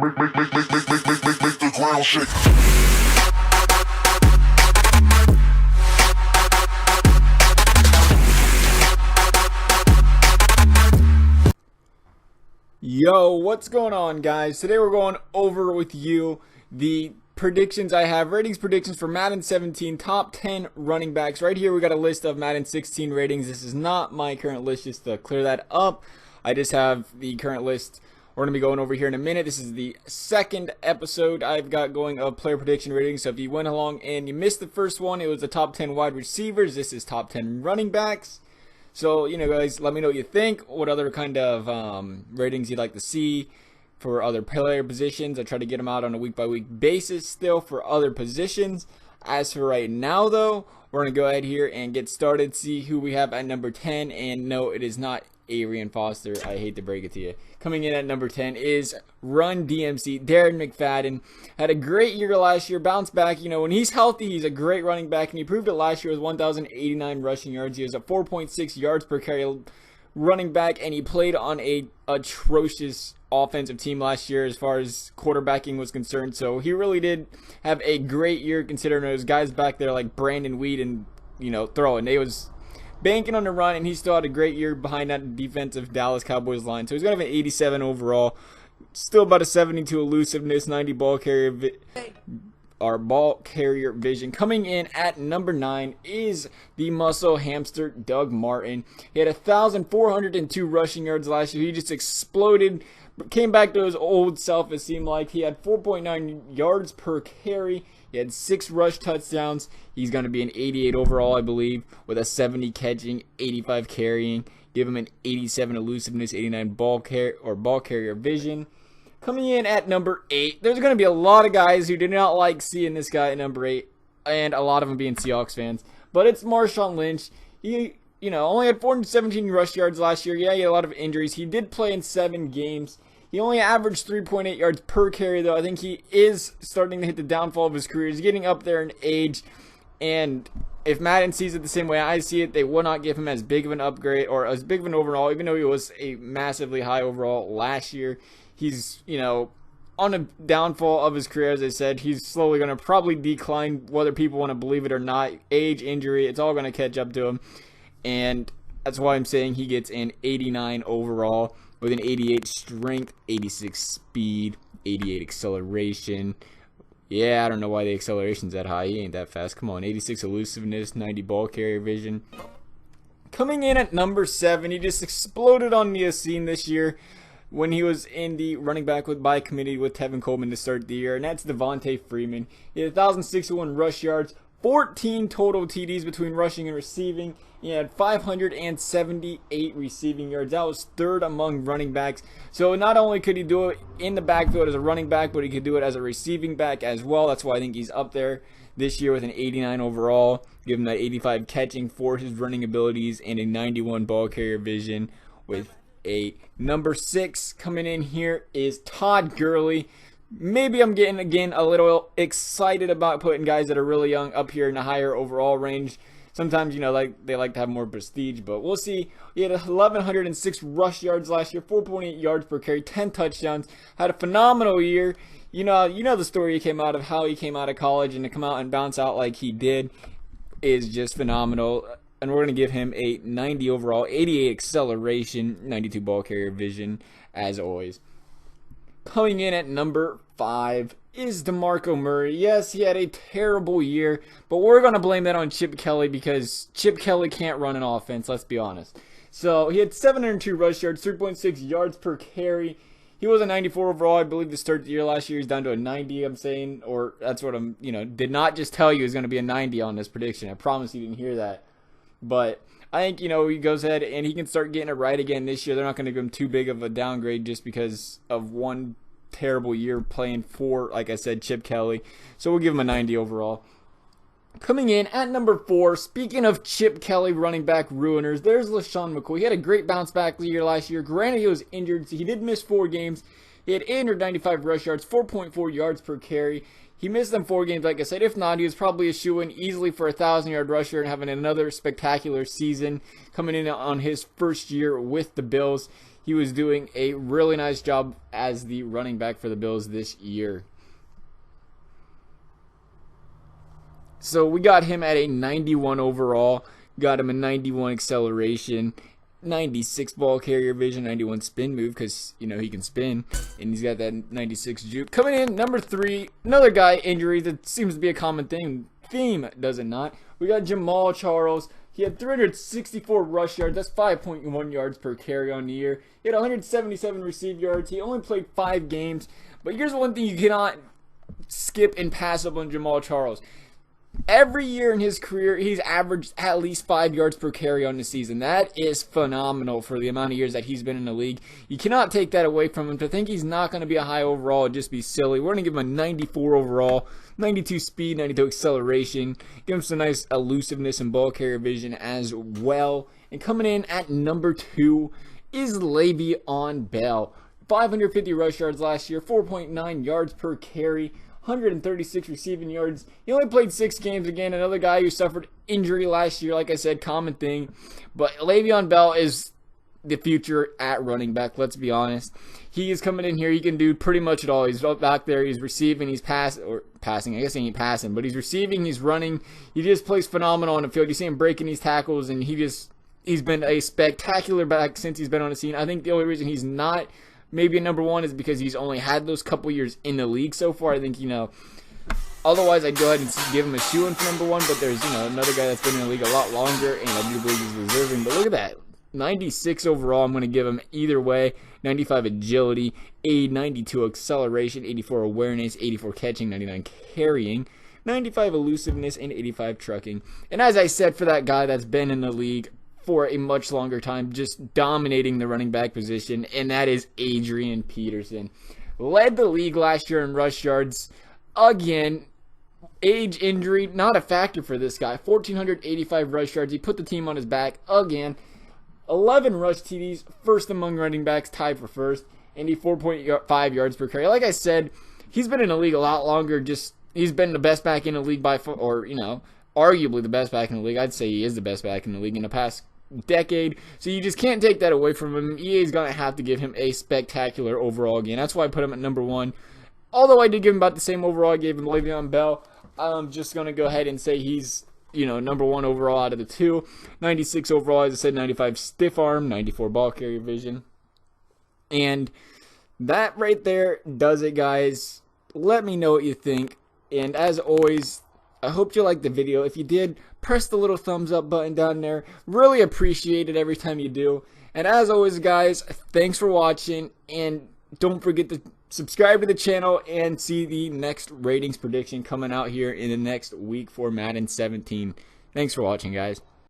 Make the ground shake. Yo, what's going on, guys? Today we're going over with you the predictions I have, ratings predictions for Madden 17 top 10 running backs. Right here we got a list of Madden 16 ratings. This is not my current list, just to clear that up. I just have the current list we're going to be going over here in a minute. This is the second episode I've got going of player prediction ratings. So if you went along and you missed the first one, it was the top 10 wide receivers. This is top 10 running backs. So, guys, let me know what you think. What other kind of ratings you'd like to see for other player positions. I try to get them out on a week-by-week basis still for other positions. As for right now, though, we're going to go ahead here and get started, see who we have at number 10. And no, it is not Arian Foster. I hate to break it to you. Coming in at number 10 is Run DMC. Darren McFadden had a great year last year, bounced back. When he's healthy, he's a great running back, and he proved it last year with 1,089 rushing yards. He was at 4.6 yards per carry running back, and he played on a atrocious offensive team last year as far as quarterbacking was concerned. So he really did have a great year considering those guys back there like Brandon Weed and throwing. They was banking on the run, and he still had a great year behind that defensive Dallas Cowboys line. So he's going to have an 87 overall. Still about a 72 elusiveness, 90 ball carrier vision. Coming in at number 9 is the muscle hamster Doug Martin. He had 1,402 rushing yards last year. He just exploded. Came back to his old self, it seemed like. He had 4.9 yards per carry. He had 6 rush touchdowns. He's going to be an 88 overall, I believe, with a 70 catching, 85 carrying. Give him an 87 elusiveness, 89 ball carrier vision. Coming in at number 8, there's going to be a lot of guys who did not like seeing this guy at number 8, and a lot of them being Seahawks fans. But it's Marshawn Lynch. He, only had 417 rush yards last year. Yeah, he had a lot of injuries. He did play in 7 games. He only averaged 3.8 yards per carry, though. I think he is starting to hit the downfall of his career. He's getting up there in age, and if Madden sees it the same way I see it, they will not give him as big of an upgrade or as big of an overall, even though he was a massively high overall last year. He's, on a downfall of his career, as I said. He's slowly going to probably decline, whether people want to believe it or not. Age, injury, it's all going to catch up to him, and that's why I'm saying he gets an 89 overall. With an 88 strength, 86 speed, 88 acceleration. Yeah, I don't know why the acceleration's that high. He ain't that fast. Come on, 86 elusiveness, 90 ball carrier vision. Coming in at number 7, he just exploded on the scene this year when he was in the running back by committee with Tevin Coleman to start the year, and that's Devontae Freeman. He had 1,061 rush yards, 14 total TDs between rushing and receiving. He had 578 receiving yards. That was 3rd among running backs. So not only could he do it in the backfield as a running back, but he could do it as a receiving back as well. That's why I think he's up there this year with an 89 overall. Give him that 85 catching for his running abilities and a 91 ball carrier vision with a number 6. Coming in here is Todd Gurley. Maybe I'm getting, again, a little excited about putting guys that are really young up here in the higher overall range. Sometimes, they like to have more prestige, but we'll see. He had 1,106 rush yards last year, 4.8 yards per carry, 10 touchdowns. Had a phenomenal year. You know the story he came out of, how he came out of college, and to come out and bounce out like he did is just phenomenal. And we're going to give him a 90 overall, 88 acceleration, 92 ball carrier vision, as always. Coming in at number 5 is DeMarco Murray. Yes, he had a terrible year, but we're going to blame that on Chip Kelly because Chip Kelly can't run an offense, let's be honest. So he had 702 rush yards, 3.6 yards per carry. He was a 94 overall, I believe, to start the year last year. He's down to a 90, I'm saying, or that's what I'm, did not just tell you he's going to be a 90 on this prediction. I promise you didn't hear that. But I think, he goes ahead and he can start getting it right again this year. They're not going to give him too big of a downgrade just because of one terrible year playing for, like I said, Chip Kelly. So we'll give him a 90 overall. Coming in at number 4, speaking of Chip Kelly running back ruiners, there's LaShawn McCoy. He had a great bounce back year last year. Granted, he was injured. So he did miss 4 games. He had 895 rush yards, 4.4 yards per carry. He missed them 4 games, like I said. If not, he was probably a shoo-in easily for a 1,000-yard rusher and having another spectacular season coming in on his first year with the Bills. he was doing a really nice job as the running back for the Bills this year. So we got him at a 91 overall, got him a 91 acceleration, 96 ball carrier vision, 91 spin move because, you know, he can spin, and he's got that 96 juke. Coming in, number 3, another guy injury that seems to be a common theme, does it not? We got Jamal Charles. He had 364 rush yards. That's 5.1 yards per carry on the year. He had 177 receive yards. He only played 5 games. But here's one thing you cannot skip and pass up on Jamal Charles. Every year in his career, he's averaged at least 5 yards per carry on the season. That is phenomenal for the amount of years that he's been in the league. You cannot take that away from him. To think he's not going to be a high overall would just be silly. We're going to give him a 94 overall, 92 speed, 92 acceleration. Give him some nice elusiveness and ball carrier vision as well. And coming in at number 2 is Le'Veon Bell. 550 rush yards last year, 4.9 yards per carry. 136 receiving yards. He only played 6 games. Again, another guy who suffered injury last year. Like I said, common thing. But Le'Veon Bell is the future at running back. Let's be honest. He is coming in here. He can do pretty much it all. He's back there. He's receiving. He's passing. I guess he ain't passing. But he's receiving. He's running. He just plays phenomenal on the field. You see him breaking these tackles. And he's been a spectacular back since he's been on the scene. I think the only reason he's not maybe a number 1 is because he's only had those couple years in the league so far. I think, you know, otherwise I'd go ahead and give him a shoe-in for number 1, but there's, you know, another guy that's been in the league a lot longer, and I do believe he's deserving. But look at that. 96 overall, I'm going to give him either way. 95 agility, 92 acceleration, 84 awareness, 84 catching, 99 carrying, 95 elusiveness, and 85 trucking. And as I said, for that guy that's been in the league for a much longer time, just dominating the running back position, and that is Adrian Peterson. Led the league last year in rush yards. Again, age, injury, not a factor for this guy. 1,485 rush yards. He put the team on his back again. 11 rush TDs, first among running backs, tied for first. And he 4.5 yards per carry. Like I said, he's been in the league a lot longer. He's been the best back in the league or, you know, arguably the best back in the league. I'd say he is the best back in the league in the past decade, so you just can't take that away from him. EA's gonna have to give him a spectacular overall again. That's why I put him at number 1. Although I did give him about the same overall I gave him Le'Veon Bell, I'm just gonna go ahead and say he's, you know, number 1 overall out of the 2. 96 overall, as I said, 95 stiff arm, 94 ball carrier vision, and that right there does it, guys. Let me know what you think, and as always, I hope you liked the video. If you did, press the little thumbs up button down there. Really appreciate it every time you do. And as always, guys, thanks for watching. And don't forget to subscribe to the channel and see the next ratings prediction coming out here in the next week for Madden 17. Thanks for watching, guys.